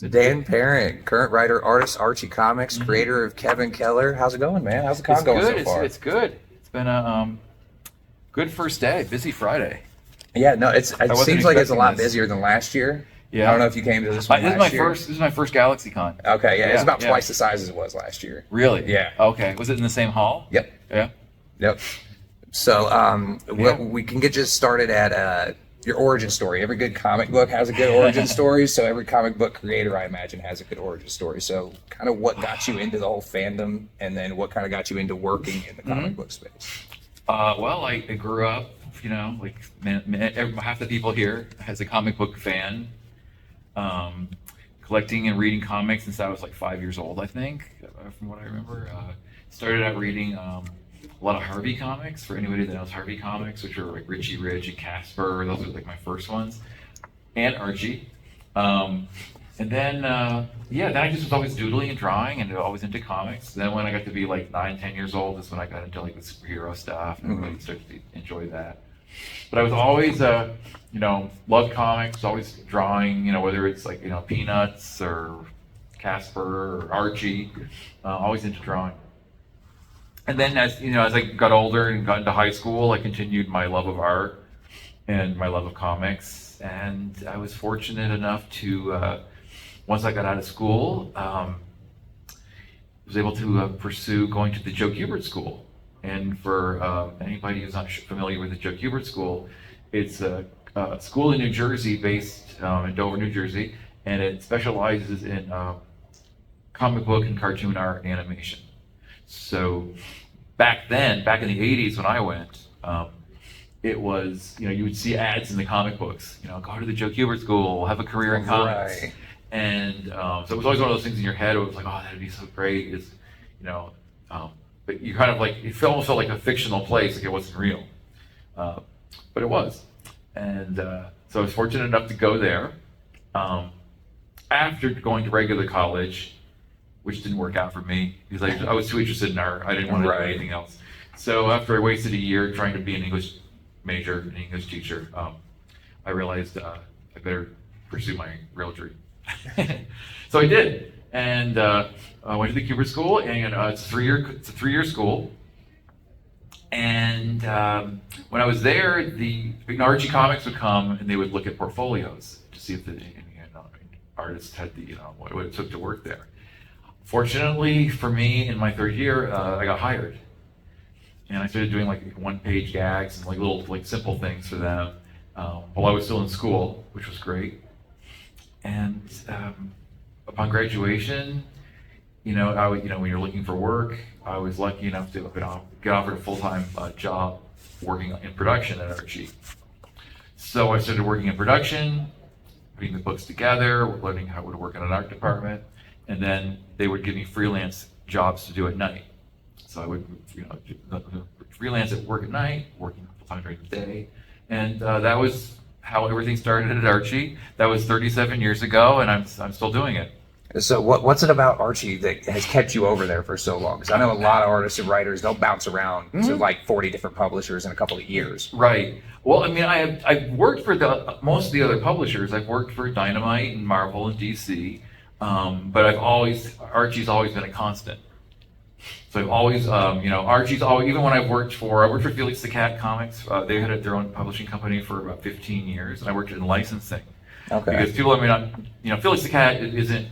Dan Parent, current writer, artist, Archie Comics, creator of Kevin Keller. How's it going, man? How's the con going so far? It's good. It's been a good first day. Busy Friday. Yeah, no, it seems like it's a lot this. busier than last year. Yeah. I don't know if you came to this one last year. This is my first GalaxyCon. Okay, yeah, it's about twice the size as it was last year. Really? Yeah. Okay. Was it in the same hall? Yep. Yeah. Yep. So we can get you started at your origin story. Every good comic book has a good origin story, so every comic book creator, I imagine, has a good origin story. So kind of what got you into the whole fandom, and then what kind of got you into working in the comic book space? Well, I grew up, like half the people here as a comic book fan, collecting and reading comics since I was like 5 years old, I think, from what I remember. Started out reading a lot of Harvey comics, for anybody that knows Harvey Comics, which are like Richie Rich and Casper. Those are like my first ones, and Archie. And then then I just was always doodling and drawing and always into comics. Then when I got to be like 9, 10 years old is when I got into like the superhero stuff and really started to enjoy that. But I was always, loved comics, always drawing, whether it's like, Peanuts or Casper or Archie, always into drawing. And then as I got older and got into high school, I continued my love of art and my love of comics. And I was fortunate enough to, once I got out of school, was able to pursue going to the Joe Kubert School. And for anybody who's not familiar with the Joe Kubert School, it's a school in New Jersey based in Dover, New Jersey, and it specializes in comic book and cartoon art and animation. So back in the 80s when I went, it was, you would see ads in the comic books, go to the Joe Kubert School, have a career in comics. Right. And so it was always one of those things in your head. It was like, oh, that'd be so great. It's, but you kind of like, it almost felt like a fictional place, like it wasn't real. But it was. And so I was fortunate enough to go there. After going to regular college, which didn't work out for me because I was too interested in art. I didn't want to do anything else. So after I wasted a year trying to be an English major, an English teacher, I realized I better pursue my real dream. So I did, and I went to the Kubert School, and it's a three-year school. And when I was there, the Archie Comics would come and they would look at portfolios to see if the artists had the what it took to work there. Fortunately for me, in my third year, I got hired, and I started doing like one-page gags and like little simple things for them while I was still in school, which was great. And upon graduation, when you're looking for work, I was lucky enough to get offered a full-time job working in production at Archie. So I started working in production, putting the books together, learning how to work in an art department. And then they would give me freelance jobs to do at night. So I would, freelance at work at night, working full-time during the day. And that was how everything started at Archie. That was 37 years ago, and I'm still doing it. So what's it about Archie that has kept you over there for so long? Because I know a lot of artists and writers, they'll bounce around to like 40 different publishers in a couple of years. Right. Well, I mean, I've worked for most of the other publishers. I've worked for Dynamite and Marvel and DC. But Archie's always been a constant. So I've always, Archie's always, even when I worked for Felix the Cat Comics, they had their own publishing company for about 15 years, and I worked in licensing. Okay. Because people may not, Felix the Cat isn't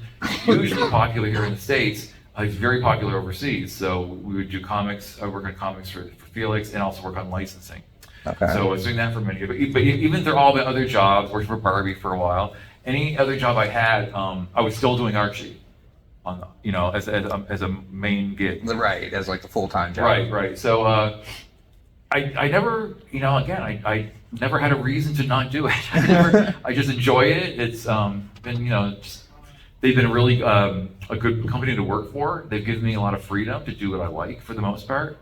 usually popular here in the States. He's very popular overseas. So we would do comics, I work on comics for Felix, and also work on licensing. Okay. So I was doing that for many years. But even through all the other jobs, worked for Barbie for a while. Any other job I had, I was still doing Archie, as a main gig. Right, as like the full-time job. Right. So I never, I never had a reason to not do it. I just enjoy it. It's been, they've been really a good company to work for. They've given me a lot of freedom to do what I like for the most part.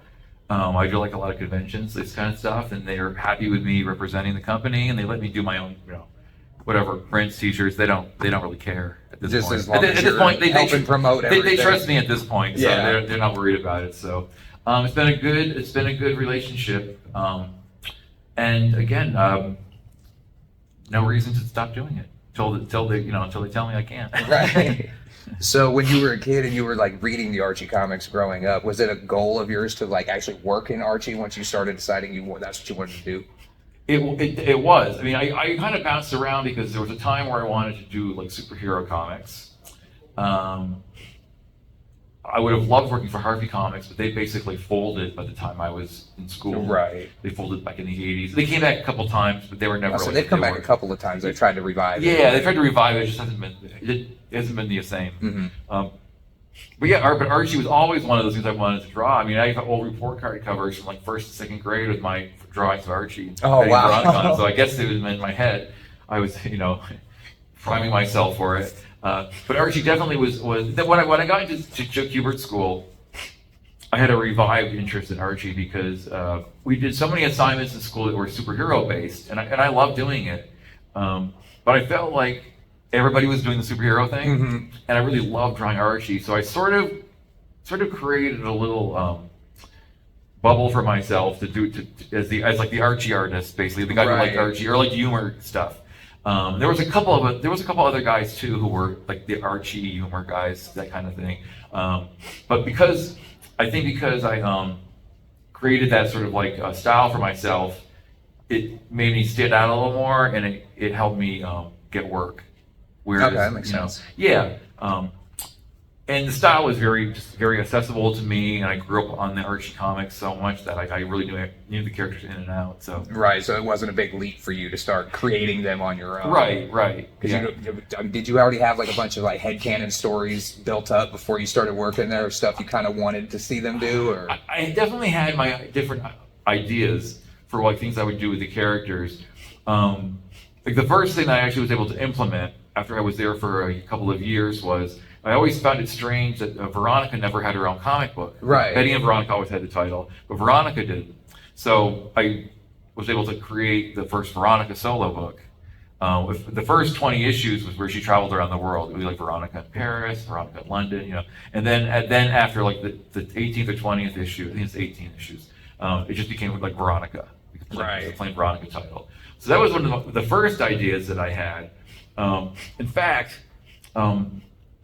I do like a lot of conventions, this kind of stuff, and they're happy with me representing the company, and they let me do my own, whatever prints, t-shirts. They don't really care at this point. As long as at this point, they promote everything. They trust me at this point, so they're not worried about it. So it's been a good relationship, and again, no reason to stop doing it. until they tell me I can't. Right. So when you were a kid and you were like reading the Archie comics growing up, was it a goal of yours to like actually work in Archie once you started deciding that's what you wanted to do? It was. I mean, I kind of bounced around because there was a time where I wanted to do like superhero comics. I would have loved working for Archie Comics, but they basically folded by the time I was in school. Right. They folded back in the 80s. They came back a couple times, but they were never. So they've come back a couple of times. They tried to revive it. Yeah, they tried to revive it. It just hasn't been the same. Mm-hmm. But yeah, but Archie was always one of those things I wanted to draw. I mean, I have old report card covers from like first and second grade with my drawings of Archie. Oh, wow. Veronica. So I guess it was in my head. I was, priming myself for it. But Archie definitely was. When I got into Joe Kubert School, I had a revived interest in Archie because we did so many assignments in school that were superhero based, and I loved doing it. But I felt like everybody was doing the superhero thing, mm-hmm. and I really loved drawing Archie. So I sort of created a little bubble for myself to do as like the Archie artist, basically the guy who liked Archie or like humor stuff. There was a couple other guys too who were like the Archie humor guys, that kind of thing. But because I created that sort of like style for myself, it made me stand out a little more, and it helped me get work. Whereas, okay, that makes sense. Yeah. And the style was very accessible to me, and I grew up on the Archie comics so much that I really knew the characters in and out. So right, so it wasn't a big leap for you to start creating them on your own. Right. Yeah. Did you already have like a bunch of like headcanon stories built up before you started working there, or stuff you kind of wanted to see them do? Or I definitely had my different ideas for like things I would do with the characters. Like the first thing I actually was able to implement after I was there for a couple of years was, I always found it strange that Veronica never had her own comic book. Right. Betty and Veronica always had the title, but Veronica didn't. So I was able to create the first Veronica solo book. The first 20 issues was where she traveled around the world. It would be like Veronica in Paris, Veronica in London, And then after like the 18th or 20th issue, I think it's 18 issues, it just became like Veronica. Right. The plain Veronica title. So that was one of the first ideas that I had. In fact,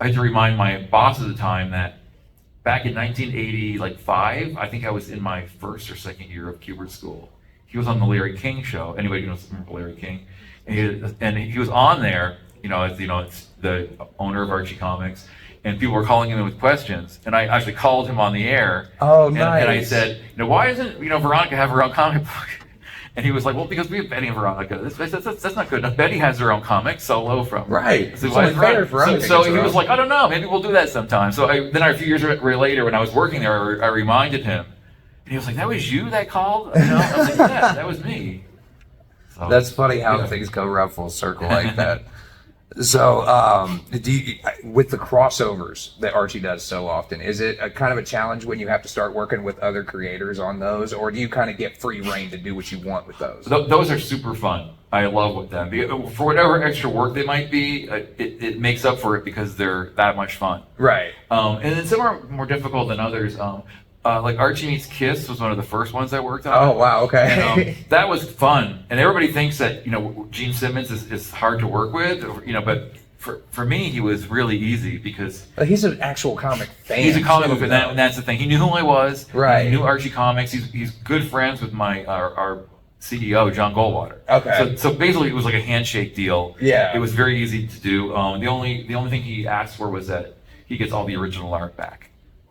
I had to remind my boss at the time that back in 1985, I think I was in my first or second year of Kubert School. He was on the Larry King show. Anybody knows Larry King? And he was on there, it's the owner of Archie Comics, and people were calling him in with questions. And I actually called him on the air. Oh, nice. And I said, why doesn't Veronica have her own comic book? And he was like, well, because we have Betty and Veronica. That's not good enough. Betty has her own comic solo from. Right. So he was like, I don't know, maybe we'll do that sometime. So then a few years later, when I was working there, I reminded him. And he was like, that was you that called? I was like, yeah, that was me. So, that's funny how things go around full circle like that. So, with the crossovers that Archie does so often, is it a kind of a challenge when you have to start working with other creators on those, or do you kind of get free reign to do what you want with those? Those are super fun. I love with them. For whatever extra work they might be, it makes up for it because they're that much fun. Right. And then some are more difficult than others. Like Archie Meets Kiss was one of the first ones I worked on. Oh, wow, okay. And, that was fun. And everybody thinks that, Gene Simmons is hard to work with, but for me, he was really easy because... He's an actual comic fan. He's a comic book, and that's the thing. He knew who I was. Right. He knew Archie Comics. He's good friends with our CEO, John Goldwater. Okay. So basically, it was like a handshake deal. Yeah. It was very easy to do. The only thing he asked for was that he gets all the original art back.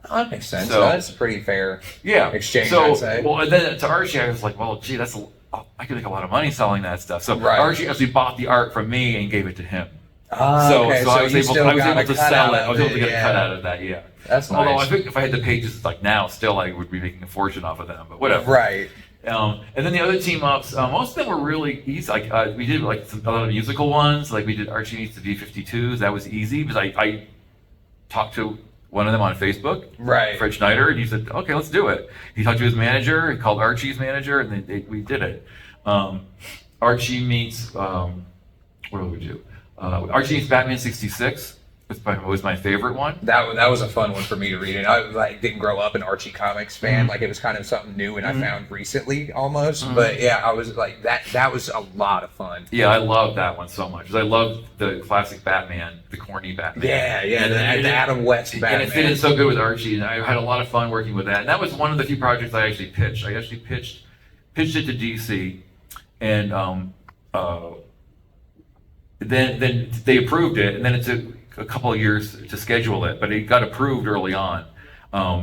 Oh, that makes sense. So that's a pretty fair exchange, I'd say. Well, and then to Archie, I was like, well, gee, I could make a lot of money selling that stuff. So right. Archie actually bought the art from me and gave it to him. Okay. So I was able to sell it. I was able to get a a cut out of that, yeah. That's nice. Although I think if I had the pages like now, still I would be making a fortune off of them, but whatever. Right. And then the other team ups, most of them were really easy. Like we did like a lot of musical ones. Like we did Archie Meets the B-52s. That was easy because I talked to one of them on Facebook, right? Fred Schneider, and he said, "Okay, let's do it." He talked to his manager. He called Archie's manager, and we did it. Archie meets what do we do? Archie meets Batman '66. was my favorite one. That was a fun one for me to read, and I like didn't grow up an Archie Comics fan. Like it was kind of something new, and I found recently almost. But yeah, I was like that was a lot of fun. Yeah, I love that one so much. 'Cause I love the classic Batman, the corny Batman. Yeah, the Adam West Batman. And it fit in so good with Archie, and I had a lot of fun working with that. And that was one of the few projects I actually pitched. I actually pitched it to DC, and then they approved it, and then it took a couple of years to schedule it, but it got approved early on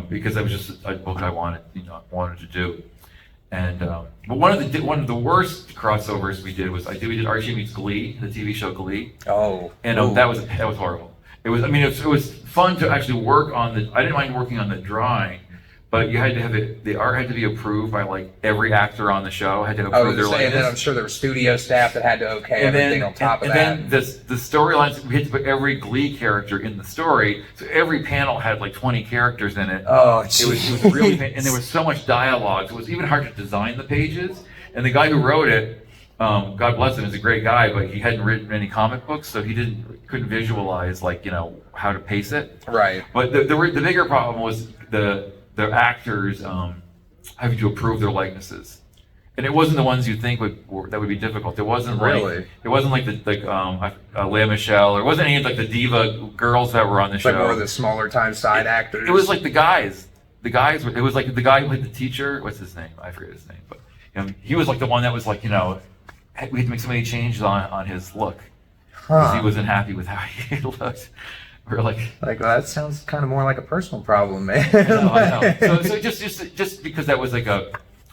because that was just a book I wanted to do. And but one of the worst crossovers we did was we did Archie meets Glee, the TV show Glee. Oh, and that was horrible. It was fun to actually work on I didn't mind working on the drawing, but you had to have the art had to be approved by like every actor on the show had to approve their likeness. And then I'm sure there was studio staff that had to everything on top of that. And then the storylines, we had to put every Glee character in the story, so every panel had like 20 characters in it. Oh, it was really, and there was so much dialogue, so it was even hard to design the pages. And the guy who wrote it, God bless him, is a great guy, but he hadn't written any comic books, so he couldn't visualize how to pace it. Right. But the bigger problem was the actors having to approve their likenesses, and it wasn't the ones you think that would be difficult. It wasn't really. It wasn't like Lea Michele, or it wasn't any of like the diva girls that were on the show. Like more of the smaller time side actors. It was like the guys. It was like the guy who played the teacher. What's his name? I forget his name, but he was like the one that was like we had to make so many changes on his look because he wasn't happy with how he looked. We're like well, that sounds kind of more like a personal problem, man. I know. So just because that was like a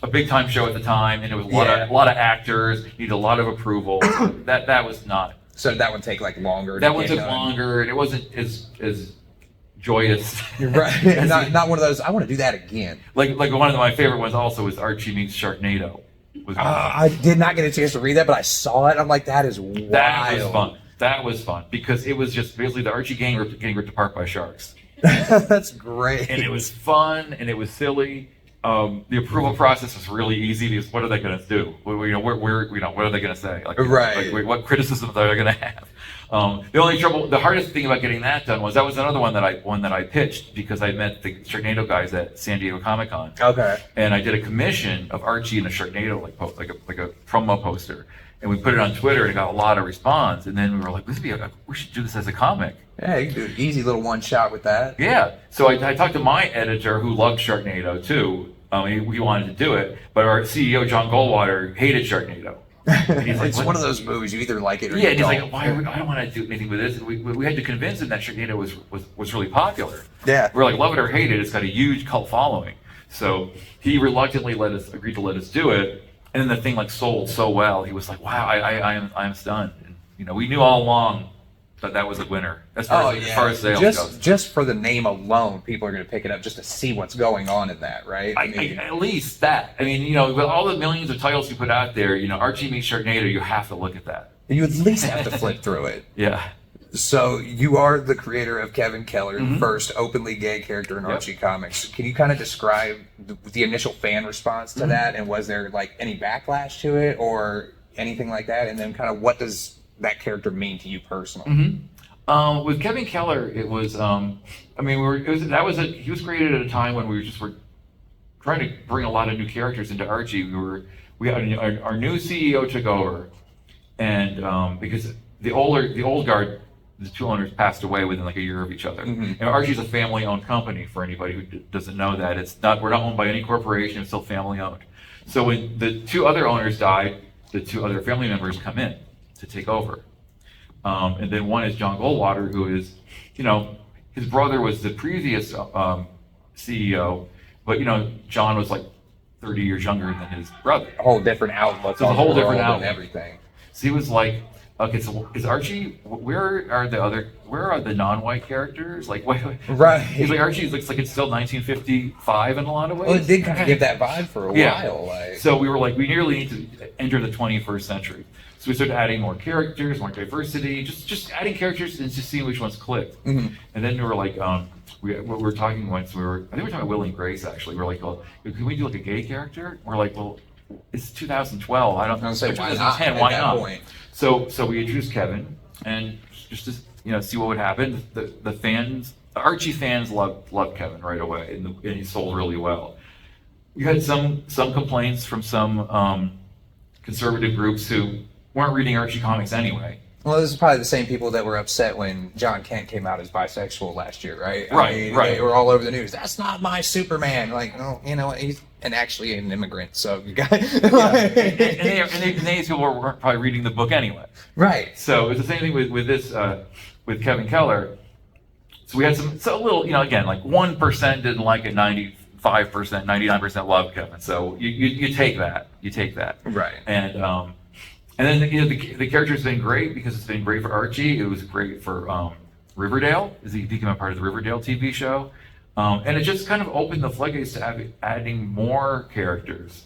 big time show at the time, and it was a lot of actors, needed a lot of approval. that was not. So that would take like longer. That one took longer, and it wasn't as joyous. You're right. not one of those. I want to do that again. Like one of my favorite ones also was Archie meets Sharknado. I did not get a chance to read that, but I saw it. I'm like, that is wild. That was fun. That was fun because it was just basically the Archie gang getting ripped apart by sharks. That's great. And it was fun and it was silly. The approval process was really easy because what are they going to do? What are they going to say? What criticisms are they going to have? The hardest thing about getting that done was another one that I pitched because I met the Sharknado guys at San Diego Comic-Con. Okay. And I did a commission of Archie and a Sharknado like a promo poster. And we put it on Twitter and it got a lot of response. And then we were like, we should do this as a comic. Yeah, you can do an easy little one shot with that. Yeah. So I talked to my editor who loved Sharknado too. He wanted to do it. But our CEO, John Goldwater, hated Sharknado. And he's like, it's one of those movies, you either like it or you don't. Yeah, and he's like, I don't want to do anything with this. We had to convince him that Sharknado was really popular. Yeah. We're like, love it or hate it, it's got a huge cult following. So he reluctantly agreed to let us do it. And then the thing sold so well. He was like, "Wow, I am stunned." And, we knew all along that was a winner as far as sales goes. Just for the name alone, people are going to pick it up just to see what's going on in that, right? At least that. With all the millions of titles you put out there, Archie meets Sharknado, you have to look at that. You at least have to flip through it. Yeah. So you are the creator of Kevin Keller, the first openly gay character in Archie Comics. Can you kind of describe the initial fan response to that, and was there any backlash to it or anything like that? And then kind of what does that character mean to you personally? With Kevin Keller, it was he was created at a time when we were trying to bring a lot of new characters into Archie. We had our new CEO took over, and because the old guard. The two owners passed away within a year of each other. And Archie's a family-owned company. For anybody who doesn't know that, we're not owned by any corporation. It's still family-owned. So when the two other owners died, the two other family members come in to take over. And then one is John Goldwater, who is, his brother was the previous CEO, but John was 30 years younger than his brother. A whole different outlook. So it's a whole different outlook. And everything. So he was like, okay, so is Archie? Where are the non-white characters? Right. He's like, Archie looks like it's still 1955 in a lot of ways. Well, it did kind of give that vibe for a while. So we were like, we nearly need to enter the 21st century. So we started adding more characters, more diversity, just adding characters and just seeing which ones clicked. And then we were like, we were talking once. I think we were talking about Will and Grace actually. We were like, well, can we do a gay character? We're like, well, it's 2012. I don't know. 2010. Why not? So we introduced Kevin, and just see what would happen. The fans, the Archie fans loved Kevin right away, and he sold really well. We had some complaints from some conservative groups who weren't reading Archie comics anyway. Well, this is probably the same people that were upset when John Kent came out as bisexual last year, right? Right. They were all over the news. That's not my Superman. Like, oh, you know what? He's actually an immigrant, so you got. and these people weren't probably reading the book anyway. Right. So it's the same thing with this with Kevin Keller. So we had a little, again, like 1% didn't like it, 95%, 99% loved Kevin. So you take that. Right. And then the character's been great because it's been great for Archie. It was great for Riverdale, as he became a part of the Riverdale TV show, and it just kind of opened the floodgates to adding more characters.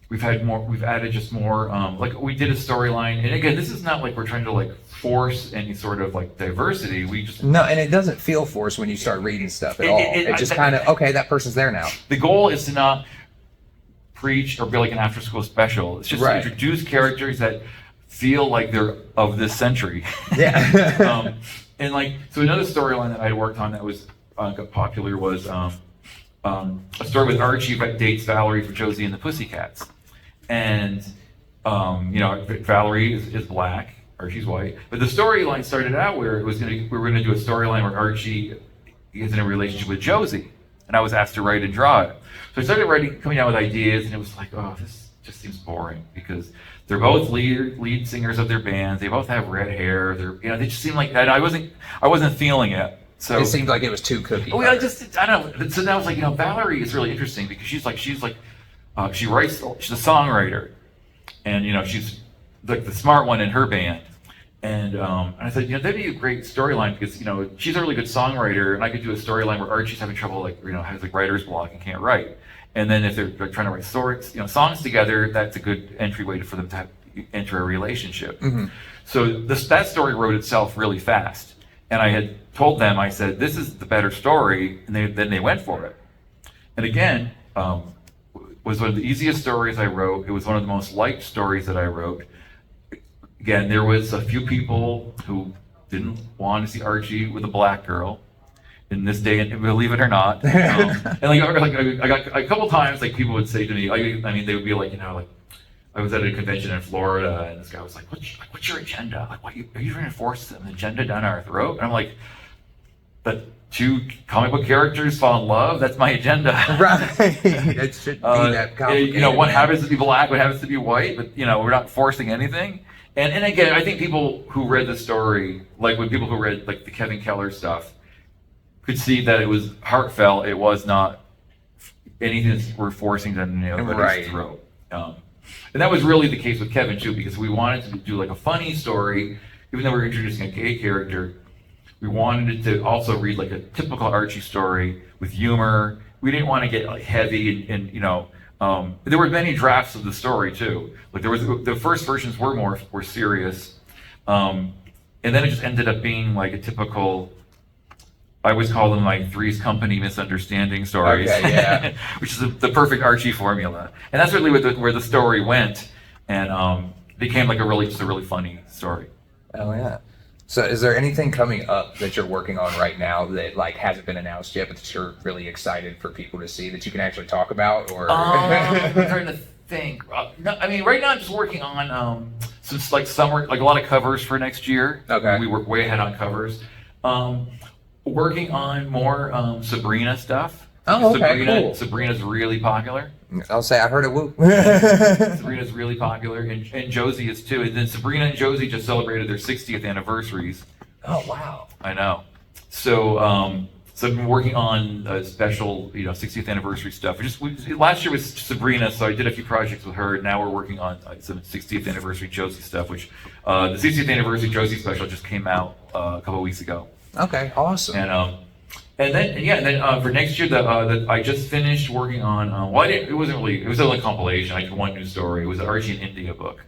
We've added just more. Like we did a storyline, and again, this is not like we're trying to like force any sort of like diversity. No, and it doesn't feel forced when you start reading stuff at all. It just kind of okay, that person's there now. The goal is to not preach or be like an after school special. It's just to introduce characters that feel like they're of this century. Yeah. And like, so another storyline that I worked on that was got popular was a story with Archie that dates Valerie for Josie and the Pussycats. And Valerie is black, Archie's white. But the storyline started out where we were gonna do a storyline where Archie is in a relationship with Josie. And I was asked to write and draw it. So I started coming out with ideas, and it was like, oh, this just seems boring because they're both lead singers of their bands. They both have red hair. They just seem like, and I wasn't feeling it. So it seemed like it was too cookie. Well, I don't know. So then I was like, Valerie is really interesting because she's like, she's a songwriter, and she's like the smart one in her band. And I said, that'd be a great storyline because, she's a really good songwriter, and I could do a storyline where Archie's having trouble, has like writer's block and can't write. And then if they're trying to write songs together, that's a good entryway for them to enter a relationship. Mm-hmm. So that story wrote itself really fast. And I had told them, I said, this is the better story, and then they went for it. And again, was one of the easiest stories I wrote. It was one of the most liked stories that I wrote. Again, there was a few people who didn't want to see Archie with a black girl in this day, and believe it or not. And I got a couple times, like people would say to me, they would be like, I was at a convention in Florida, and this guy was like, "What's your agenda? Like, are you trying to force an agenda down our throat?" And I'm like, "That two comic book characters fall in love. That's my agenda." Right. It should be that complicated. One happens to be black, one happens to be white, but we're not forcing anything. And again, I think people who read the story, like when people who read like the Kevin Keller stuff, could see that it was heartfelt. It was not anything that we're forcing them to throat. And that was really the case with Kevin too, because we wanted to do like a funny story, even though we were introducing a gay character. We wanted it to also read like a typical Archie story with humor. We didn't want to get like heavy and there were many drafts of the story too. Like there was the first versions were serious, and then it just ended up being like a typical. I always call them like Three's Company misunderstanding stories, okay, yeah. Which is the perfect Archie formula. And that's really where the story went, and became like a really funny story. Oh yeah. So is there anything coming up that you're working on right now that like hasn't been announced yet, but that you're really excited for people to see that you can actually talk about? Or I'm trying to think. No, right now I'm just working on some like summer, like a lot of covers for next year. Okay. We work way ahead on covers. Working on more Sabrina stuff. Oh, okay, cool. Sabrina's really popular. I'll say I heard it. Woo. Sabrina's really popular, and Josie is too. And then Sabrina and Josie just celebrated their 60th anniversaries. Oh wow! I know. So I've been working on a special, 60th anniversary stuff. Last year was Sabrina, so I did a few projects with her. Now we're working on some 60th anniversary Josie stuff, which the 60th anniversary Josie special just came out a couple of weeks ago. Okay, awesome. And then for next year, I just finished working on. It was only a compilation. I did one new story. It was an Archie in India book,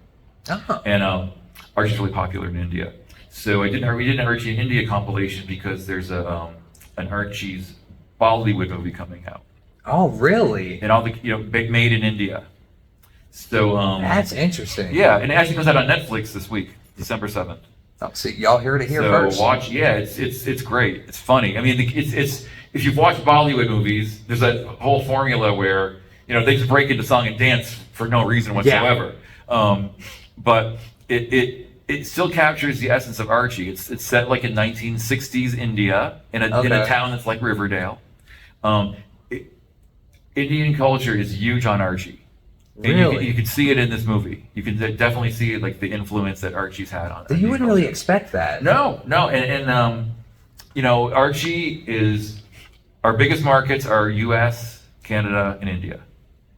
and Archie's really popular in India. So we did an Archie in India compilation because there's an Archie's Bollywood movie coming out. Oh, really? And all the made in India. So that's interesting. Yeah, and it actually comes out on Netflix this week, December 7th. Oh, see, y'all heard it here So first. watch, yeah, it's great. It's funny. I mean, it's if you've watched Bollywood movies, there's that whole formula where they just break into song and dance for no reason whatsoever. But it still captures the essence of Archie. It's set like in 1960s India in a town that's like Riverdale. Indian culture is huge on Archie. And Really? you can see it in this movie. You can definitely see like the influence that Archie's had on. You wouldn't really expect that. No, and Archie is our biggest markets are U.S., Canada, and India.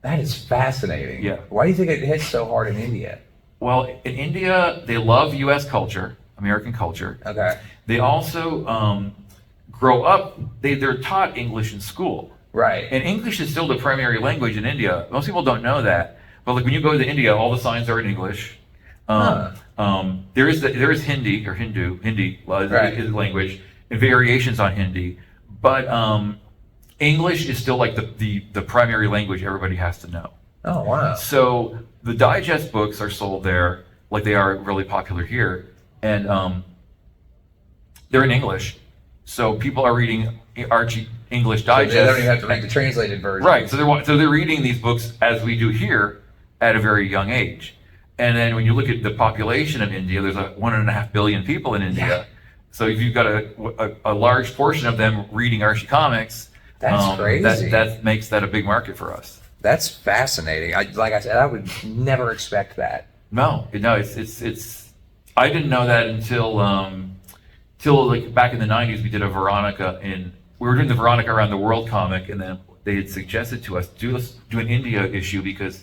That is fascinating. Yeah. Why do you think it hits so hard in India? Well, in India, they love U.S. culture, American culture. Okay. They also grow up. They're taught English in school. Right. And English is still the primary language in India. Most people don't know that. But like when you go to India, all the signs are in English. There is Hindi or Hindu is language and variations on Hindi, but English is still like the primary language everybody has to know. Oh wow! So the digest books are sold there, like they are really popular here, and they're in English. So people are reading Archie English Digest. So they don't even have to read the translated version. Right. So they're reading these books as we do here at a very young age. And then when you look at the population of India, there's 1.5 billion people in India. Yeah. So if you've got a large portion of them reading Archie Comics, that's crazy. That makes that a big market for us. That's fascinating. Like I said, I would never expect that. No, it's. I didn't know that until like back in the '90s. We did a Veronica we were doing the Veronica Around the World comic, and then they had suggested to us do an India issue because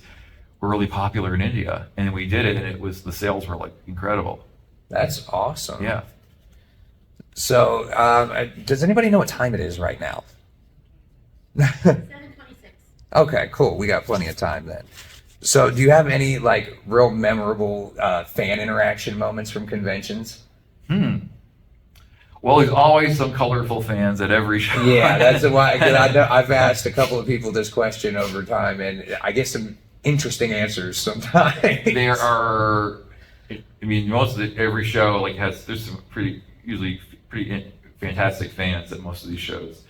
we're really popular in India, and we did it, and the sales were like incredible. That's awesome. Yeah. So, does anybody know what time it is right now? 7:26. Okay, cool. We got plenty of time then. So, do you have any like real memorable fan interaction moments from conventions? Well, there's always some colorful fans at every show. Yeah, that's why. I know I've asked a couple of people this question over time, and I get some interesting answers sometimes. There are, I mean, every show there's some usually pretty fantastic fans at most of these shows.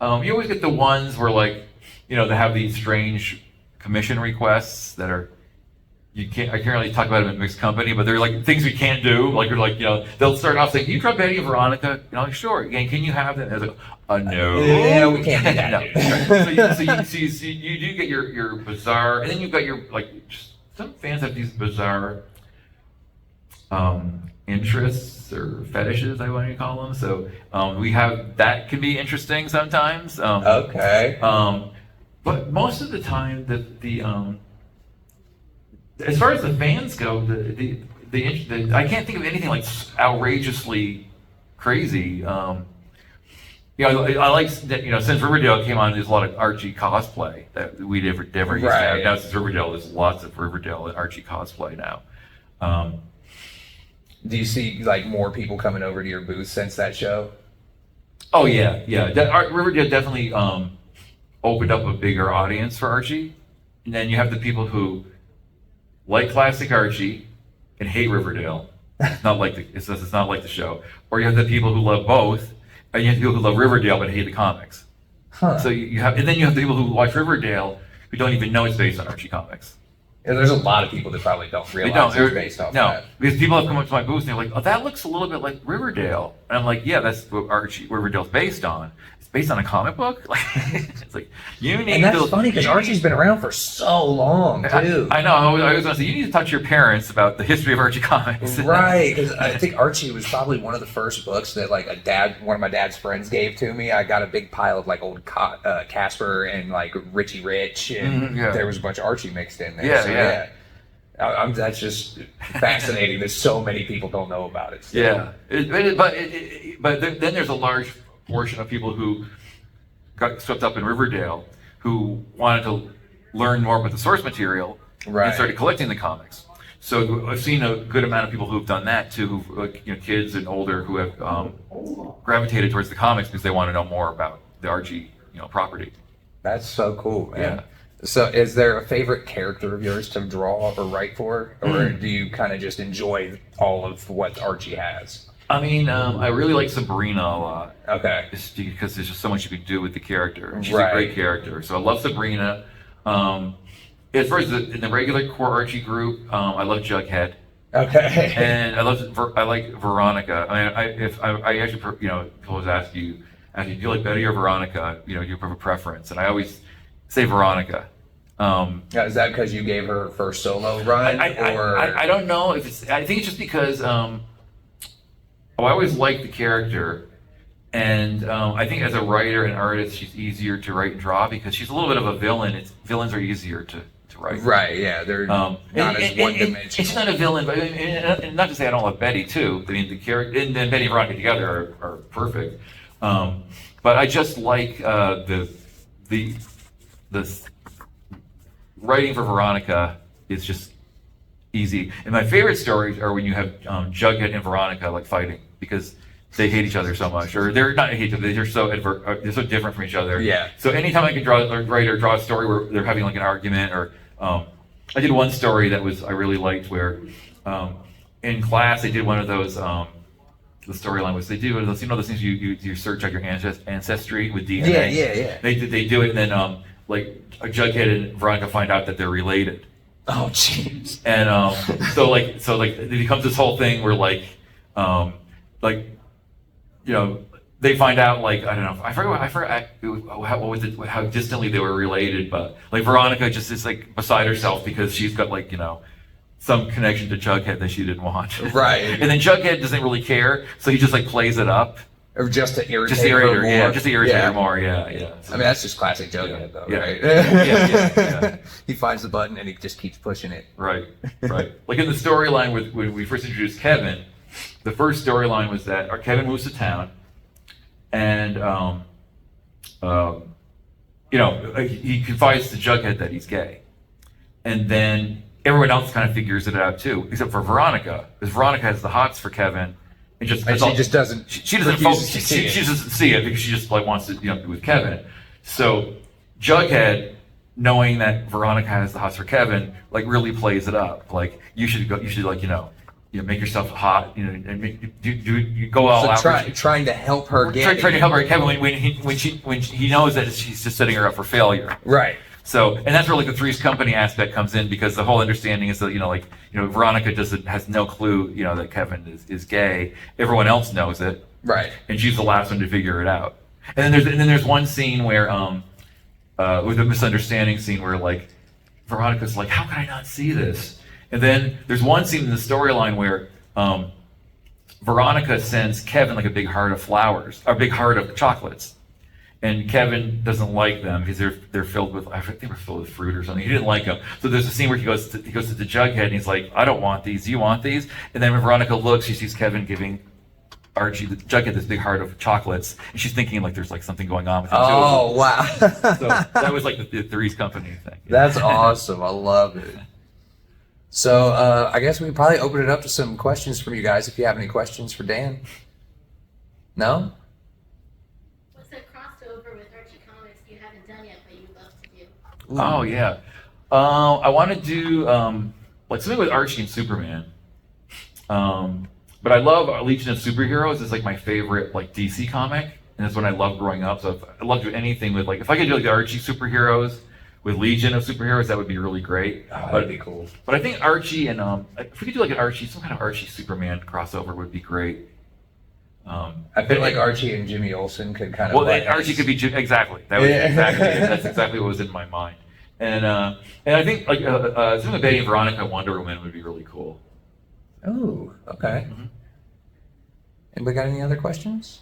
You always get the ones where they have these strange commission requests that are. I can't really talk about them in mixed company, but they're like things we can't do. They'll start off saying, "Can you draw Betty and Veronica?" Sure. And can you have them? And I was like, no. Yeah, we can't do that. No. So you do get your bizarre, and then you've got your some fans have these bizarre interests or fetishes, I want to call them. So we have that can be interesting sometimes. Okay. But most of the time, as far as the fans go, I can't think of anything like outrageously crazy. I like that. Since Riverdale came on, there's a lot of Archie cosplay that we never used to have. Now since Riverdale, there's lots of Riverdale and Archie cosplay now. Do you see more people coming over to your booth since that show? Oh yeah. Riverdale definitely opened up a bigger audience for Archie, and then you have the people who like classic Archie and hate Riverdale. It's not like the show. Or you have the people who love both, and you have the people who love Riverdale but hate the comics. Huh. So you have the people who watch Riverdale who don't even know it's based on Archie Comics. Yeah, there's a lot of people that probably don't realize it's based off that. Because people have come up to my booth and they're like, "Oh, that looks a little bit like Riverdale," and I'm like, "Yeah, that's what Riverdale's based on. It's based on a comic book." It's like you need. And that's funny because Archie's been around for so long too. I know. I was going to say you need to talk to your parents about the history of Archie Comics. Right, because I think Archie was probably one of the first books that one of my dad's friends gave to me. I got a big pile of old Casper and Richie Rich, and there was a bunch of Archie mixed in there. Yeah. That's just fascinating that so many people don't know about it. Still. Yeah, but then there's a large portion of people who got swept up in Riverdale who wanted to learn more about the source material and started collecting the comics. So I've seen a good amount of people who've done that too, kids and older who have gravitated towards the comics because they want to know more about the Archie property. That's so cool, man. Yeah. So, is there a favorite character of yours to draw or write for, or do you kind of just enjoy all of what Archie has? I mean, I really like Sabrina a lot. Okay. Just because there's just so much you can do with the character. And she's Right. a great character. So I love Sabrina. As far as in the regular core Archie group, I love Jughead. Okay. And I like Veronica. I mean, I actually, people always ask you, do you like Betty or Veronica? You have a preference. And I always say Veronica. Is that because you gave her first solo run, or I don't know if it's. I think it's just because I always liked the character, and I think as a writer and artist, she's easier to write and draw because she's a little bit of a villain. Villains are easier to write. Right? Yeah, they're not as one-dimensional. She's not a villain, but and not to say I don't love Betty too. I mean, the character and Betty and Veronica together are perfect. But I just like the writing for Veronica is just easy. And my favorite stories are when you have Jughead and Veronica like fighting because they hate each other so much, or they're not hate each other. They're so different from each other. Yeah. So anytime I can write or draw a story where they're having like an argument, or I did one story that I really liked where in class they did one of those. The storyline was they do one of those, those things you search out your ancestry with DNA. Yeah. They do it, and then like Jughead and Veronica find out that they're related. Oh, jeez. And so it becomes this whole thing where they find out I don't know, I forgot how distantly they were related, but like Veronica just is like beside herself because she's got some connection to Jughead that she didn't want. Right. And then Jughead doesn't really care, so he just plays it up. Or just to irritate her more. Yeah, just to irritate her more, yeah. I mean, that's just classic Jughead, though, right? Yeah. He finds the button and he just keeps pushing it. Right. Like in the storyline when we first introduced Kevin, the first storyline was that Kevin moves to town, and he confides to Jughead that he's gay, and then everyone else kind of figures it out too, except for Veronica, because Veronica has the hots for Kevin. She doesn't see it because she just wants to be with Kevin. So Jughead, knowing that Veronica has the hots for Kevin, really plays it up. You should make yourself hot, and you go all out. Trying to help her get. Trying to help her Kevin when he knows that she's just setting her up for failure. Right. So, and that's where the Three's Company aspect comes in, because the whole understanding is that Veronica has no clue that Kevin is gay. Everyone else knows it, right? And she's the last one to figure it out. And then there's one scene where with a misunderstanding scene where Veronica's like, how can I not see this? And then there's one scene in the storyline where Veronica sends Kevin a big heart of flowers, or a big heart of chocolates. And Kevin doesn't like them because they're filled with, I think they were filled with fruit or something. He didn't like them. So there's a scene where he goes to the Jughead and he's like, I don't want these. Do you want these? And then when Veronica looks, she sees Kevin giving Jughead this big heart of chocolates, and she's thinking there's something going on with him too. Oh, wow. So that was the Three's Company thing. That's awesome. I love it. So I guess we can probably open it up to some questions from you guys if you have any questions for Dan. No? Oh yeah, I want to do something with Archie and Superman. But I love Legion of Superheroes. It's my favorite DC comic, and that's what I loved growing up. So I love doing anything with if I could do the Archie superheroes with Legion of Superheroes, that would be really great. That'd be cool. But I think Archie and if we could do some kind of Archie Superman crossover would be great. I feel like Archie and Jimmy Olsen could kind of. Well, Archie could be exactly. That was that's exactly what was in my mind. And I think something with Betty and Veronica and Wonder Woman would be really cool. Oh, okay. Mm-hmm. Anybody got any other questions?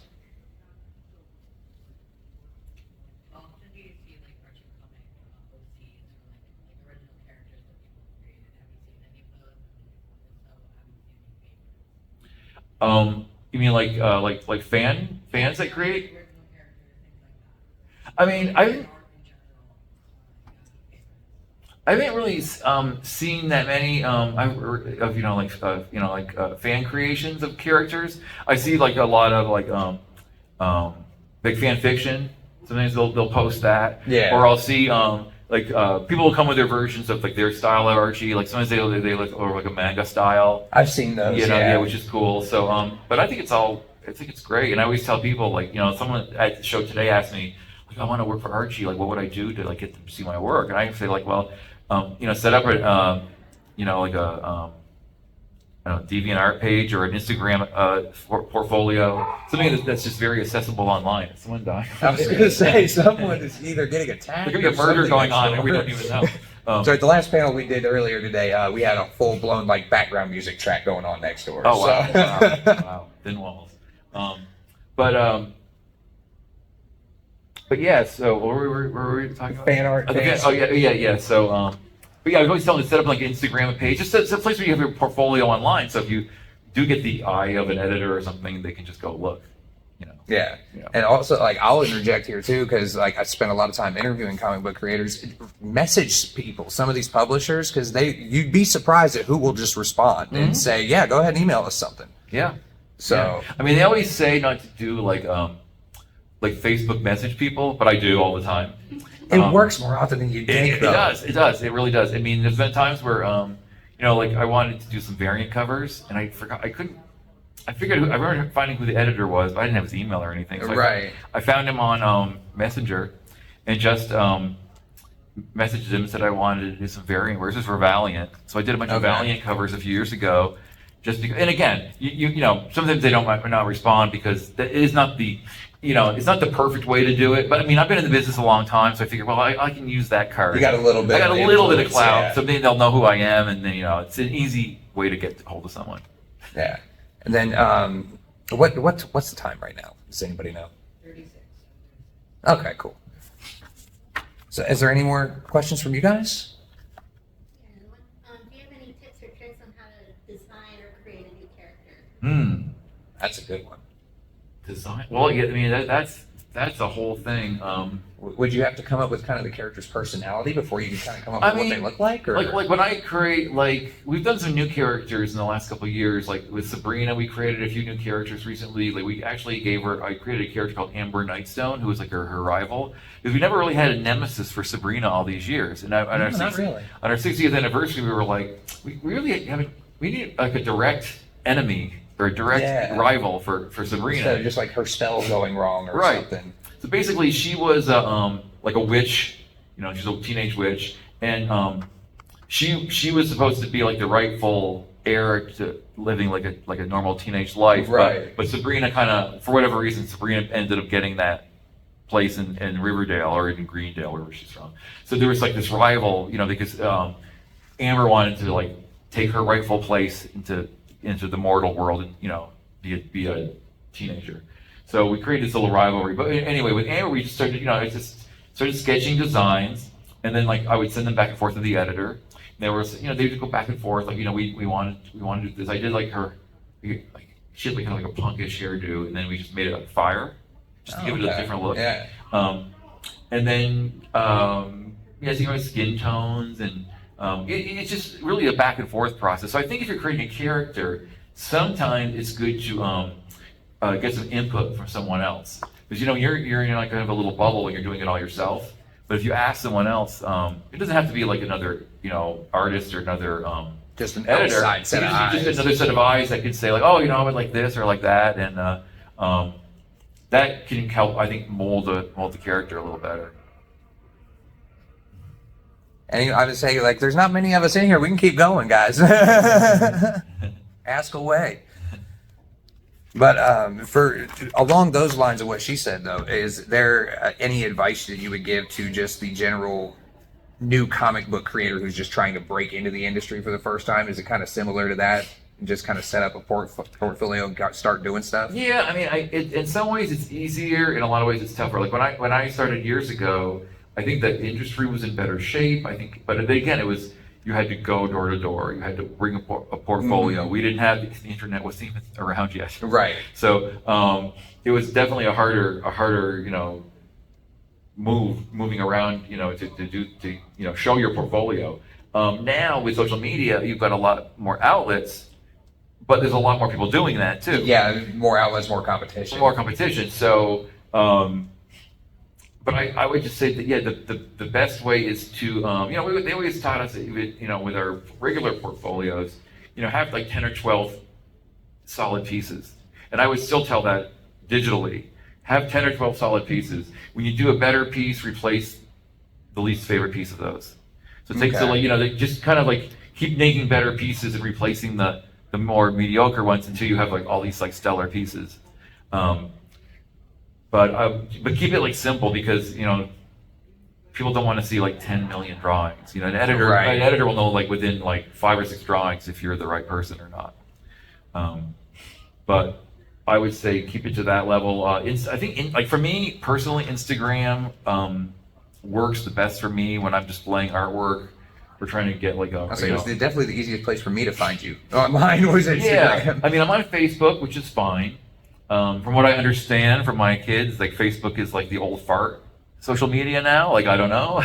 Do you see Archie Comics OCs or original characters that people created? Have you seen any of those? Have you seen any favorites? You mean fans that create? I mean, I haven't really seen that many fan creations of characters. I see a lot of big fan fiction. Sometimes they'll post that. Yeah. Or I'll see people will come with their versions of like their style of Archie. Like sometimes they look over like a manga style. I've seen those. Yeah, which is cool. So, but I think it's great. And I always tell people, like, someone at the show today asked me, like, I want to work for Archie. Like, what would I do to like get them to see my work? And I say, like, well, set up a, like a I don't know, DeviantArt page or an Instagram portfolio, something that's just very accessible online. Is someone dying? I was going to say, someone is either getting attacked. There could be a murder going on and we don't even know. So at the last panel we did earlier today, we had a full-blown like background music track going on next door. Oh, wow. So. Wow. Thin walls. But yeah, so what were we talking about? Fan art. Oh, yeah. So, but yeah, I was always telling them to set up like an Instagram page. Just it's a place where you have your portfolio online. So if you do get the eye of an editor or something, they can just go look. Yeah. And also, like, I'll interject here too, because like I spent a lot of time interviewing comic book creators. Message people, some of these publishers, because you'd be surprised at who will just respond and say, "Yeah, go ahead and email us something." Yeah. So I mean, they always say not to do like Facebook message people, but I do all the time. it works more often than you think. It does. It does. It really does. I mean, there's been times where like I wanted to do some variant covers, and I forgot. I couldn't. I remember finding who the editor was, but I didn't have his email or anything. So Right. I found him on Messenger, and just messaged him and said I wanted to do some variant works. This was for Valiant, so I did a bunch of Valiant covers a few years ago. Just because, and again, you sometimes they might not respond because that is not the, it's not the perfect way to do it. But I mean, I've been in the business a long time, so I figured, well, I can use that card. You got a little bit. I got a little bit of clout, yeah. so then they'll know who I am, and then it's an easy way to get hold of someone. Yeah. And then what's the time right now? Does anybody know? 36. Okay, cool. So is there any more questions from you guys? Do you have any tips or tricks on how to design or create a new character? That's a good one. Design. Well, yeah, I mean that's the whole thing. Would you have to come up with kind of the character's personality before you can kind of come up with what they look like? Or? Like when I create, we've done some new characters in the last couple of years. Like with Sabrina, we created a few new characters recently. Like we actually I created a character called Amber Nightstone, who was like her rival. Because we never really had a nemesis for Sabrina all these years. And on our 60th anniversary, we were like, we need like a direct enemy or a direct rival for Sabrina. So just like her spell going wrong or something. So basically, she was like a witch. She's a teenage witch, and she was supposed to be like the rightful heir to living like a normal teenage life. Right. But Sabrina kind of, for whatever reason, Sabrina ended up getting that place in Riverdale or in Greendale, wherever she's from. So there was like this rival, because Amber wanted to like take her rightful place into the mortal world and be a teenager. So we created this little rivalry. But anyway, with Amber, we just started, I just started sketching designs, and then like I would send them back and forth to the editor. And they were, they would go back and forth, like, we wanted to do this. I did like her, like she had like kind of like a punkish hairdo, and then we just made it like fire, just to give it a different look. Yeah. And then skin tones, and it's just really a back and forth process. So I think if you're creating a character, sometimes it's good to get some input from someone else, because you're in like kind of a little bubble when you're doing it all yourself. But if you ask someone else, it doesn't have to be like another artist or another just an editor. outside set of eyes. Just another set of eyes that could say like, oh, I would like this or like that, and that can help, I think, mold the character a little better. And I would say, like, there's not many of us in here. We can keep going, guys. Ask away. But for along those lines of what she said, though, is there any advice that you would give to just the general new comic book creator who's just trying to break into the industry for the first time? Is it kind of similar to that? Just kind of set up a portfolio and start doing stuff? Yeah, I mean, in some ways it's easier. In a lot of ways it's tougher. Like when I started years ago, I think that the industry was in better shape. I think, but again, it was, you had to go door to door. You had to bring a portfolio. We didn't have the internet wasn't even around yet. Right. So it was definitely a harder moving around, to show your portfolio. Now with social media, you've got a lot more outlets, but there's a lot more people doing that too. Yeah, more outlets, more competition. So, but but I would just say that, yeah, the best way is to, they always taught us, with our regular portfolios, have like 10 or 12 solid pieces. And I would still tell that digitally. Have 10 or 12 solid pieces. When you do a better piece, replace the least favorite piece of those. So it takes they just kind of like keep making better pieces and replacing the more mediocre ones until you have like all these like stellar pieces. But keep it like simple, because people don't want to see like 10 million drawings. An editor will know like within like 5 or 6 drawings if you're the right person or not. But I would say keep it to that level. I think like for me personally, Instagram works the best for me when I'm displaying artwork. We're trying to get like a. It was definitely the easiest place for me to find you. Mine was Instagram. Yeah, I mean, I'm on Facebook, which is fine. From what I understand from my kids, like Facebook is like the old fart social media now. Like I don't know,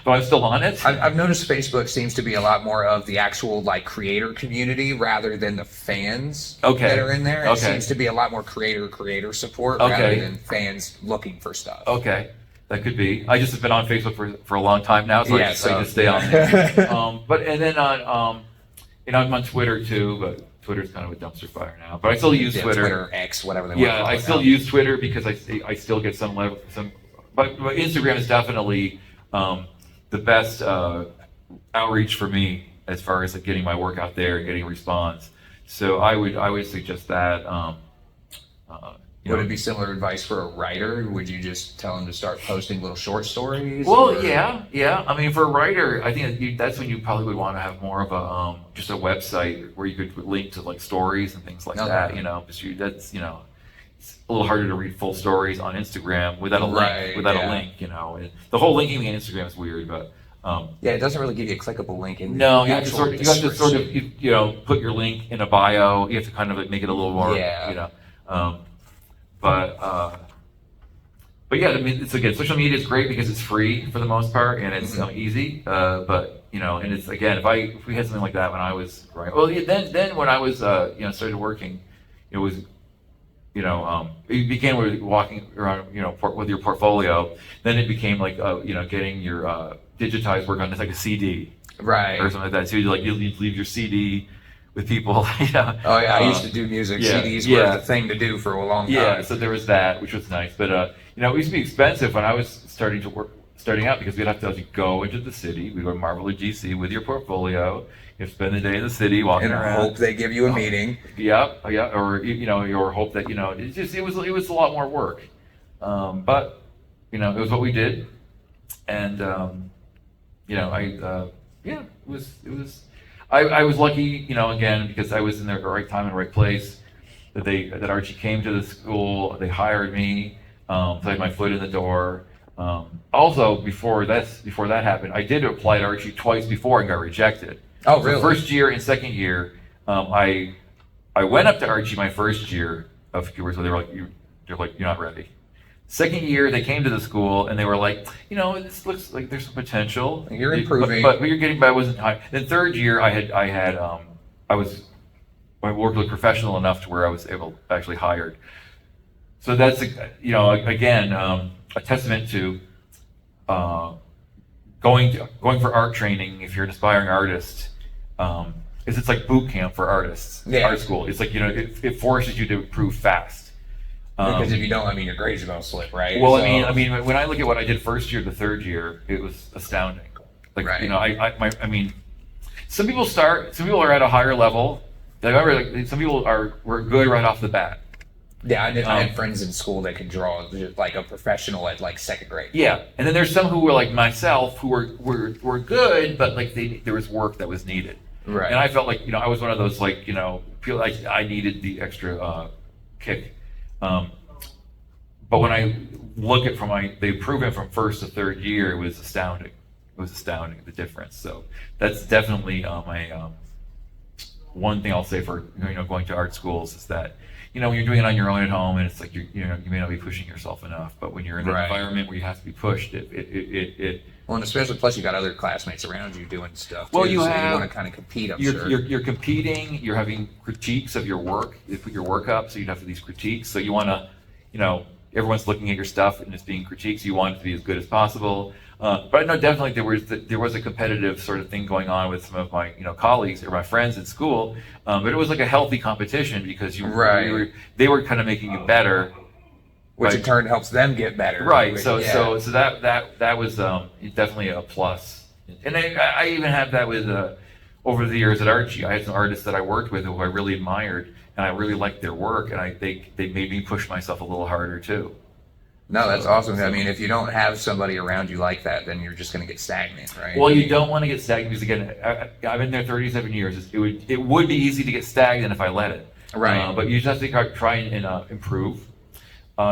but I'm still on it. I've noticed Facebook seems to be a lot more of the actual like creator community rather than the fans that are in there. It seems to be a lot more creator support rather than fans looking for stuff. Okay. That could be. I just have been on Facebook for a long time now, so I just stay on there. I'm on Twitter too, but Twitter's kind of a dumpster fire now. But I still use Twitter. Twitter, X, whatever they want to call it. I still use Twitter because I still get some level. But Instagram is definitely the best outreach for me as far as like getting my work out there and getting a response. So I would suggest that. Would it be similar advice for a writer? Would you just tell them to start posting little short stories? Well, yeah. I mean, for a writer, I think that's when you probably would want to have more of a just a website where you could link to like stories and things like that. Because it's a little harder to read full stories on Instagram without a link. A link, And the whole linking in Instagram is weird, but. It doesn't really give you a clickable link in. No, you have to sort of put your link in a bio. You have to kind of like make it a little more. But yeah, I mean, social media is great because it's free for the most part and it's easy. But and it's again, if we had something like that when I was growing, then when I was started working, it was it began with walking around with your portfolio. Then it became like getting your digitized work on like a CD, right, or something like that. So you leave your CD with people. I used to do music. CDs were the thing to do for a long time. Yeah, so there was that, which was nice. But it used to be expensive when I was starting out, because we'd have to go into the city. We'd go to Marvel or GC with your portfolio. You spend the day in the city walking around. And hope they give you a meeting. Yeah, or hope that it was a lot more work. But it was what we did, and I was lucky, again, because I was in the right time and right place, that Archie came to the school, they hired me, so I had my foot in the door. Also, before that happened, I did apply to Archie twice before and got rejected. Oh, really? So first year and second year, I went up to Archie my first year of viewers, so they're like, you're not ready. Second year, they came to the school and they were like, this looks like there's some potential. You're improving, but you're getting, but I wasn't high. Then third year, I worked with professional enough to where I was able actually hired. So that's again a testament to going for art training if you're an aspiring artist. Is it's like boot camp for artists. Art school. It's like it forces you to improve fast. Because if you don't, your grades are going to slip, right? Well, I mean, when I look at what I did first year to third year, it was astounding. Like, right. Some people are at a higher level. I remember, some people were good right off the bat. Yeah, I had friends in school that could draw like a professional at like second grade. Yeah, and then there's some who were like myself who were good, but like there was work that was needed. Right. And I felt like I was one of those feel like I needed the extra kick. But when I look at the improvement from first to third year, it was astounding. It was astounding, the difference. So that's definitely my one thing I'll say for going to art schools is that when you're doing it on your own at home and it's like you may not be pushing yourself enough, but when you're in an environment where you have to be pushed, it well, and especially plus you got other classmates around you doing stuff. Well, too, you want to kind of compete. You're competing. You're having critiques of your work. They put your work up, so you have these critiques. So you want to, everyone's looking at your stuff and it's being critiqued, so you want it to be as good as possible. But I know definitely there was a competitive sort of thing going on with some of my colleagues or my friends at school, but it was like a healthy competition because they were kind of making it better, which in right? turn helps them get better. Right. Which, So yeah. that was definitely a plus. And I even had that with over the years at Archie. I had some artists that I worked with who I really admired, and I really liked their work, and they made me push myself a little harder too. No, that's awesome. I mean, if you don't have somebody around you like that, then you're just going to get stagnant, right? Well, you don't want to get stagnant because again, I've been there 37 years. It would be easy to get stagnant if I let it. Right. But you just have to try and improve.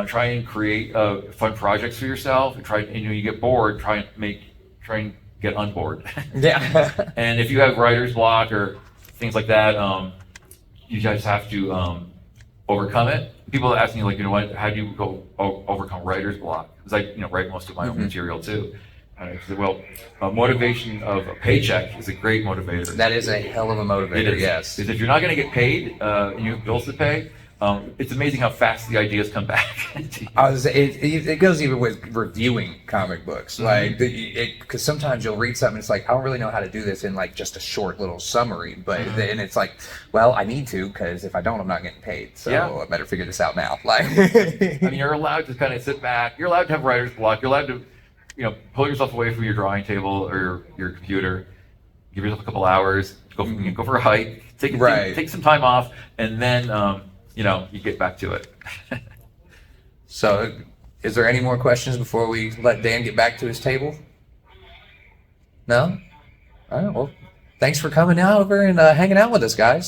Try and create fun projects for yourself. And try, you get bored. Try and get unbored. Yeah. And if you have writer's block or things like that, you just have to overcome it. People ask me like, how do you overcome writer's block? Because I write most of my own material too. I said, well, motivation of a paycheck is a great motivator. That is a hell of a motivator. It is. Yes. Because if you're not going to get paid and you have bills to pay, it's amazing how fast the ideas come back. It goes even with reviewing comic books, like because sometimes you'll read something, it's like I don't really know how to do this in like just a short little summary, but then it's like, well, I need to because if I don't, I'm not getting paid, so I better figure this out now. Like, I mean, you're allowed to kind of sit back. You're allowed to have writer's block. You're allowed to, pull yourself away from your drawing table or your computer. Give yourself a couple hours. Go for a hike. Take some time off, and then. You get back to it. So, is there any more questions before we let Dan get back to his table? No? All right, well, thanks for coming over and hanging out with us, guys.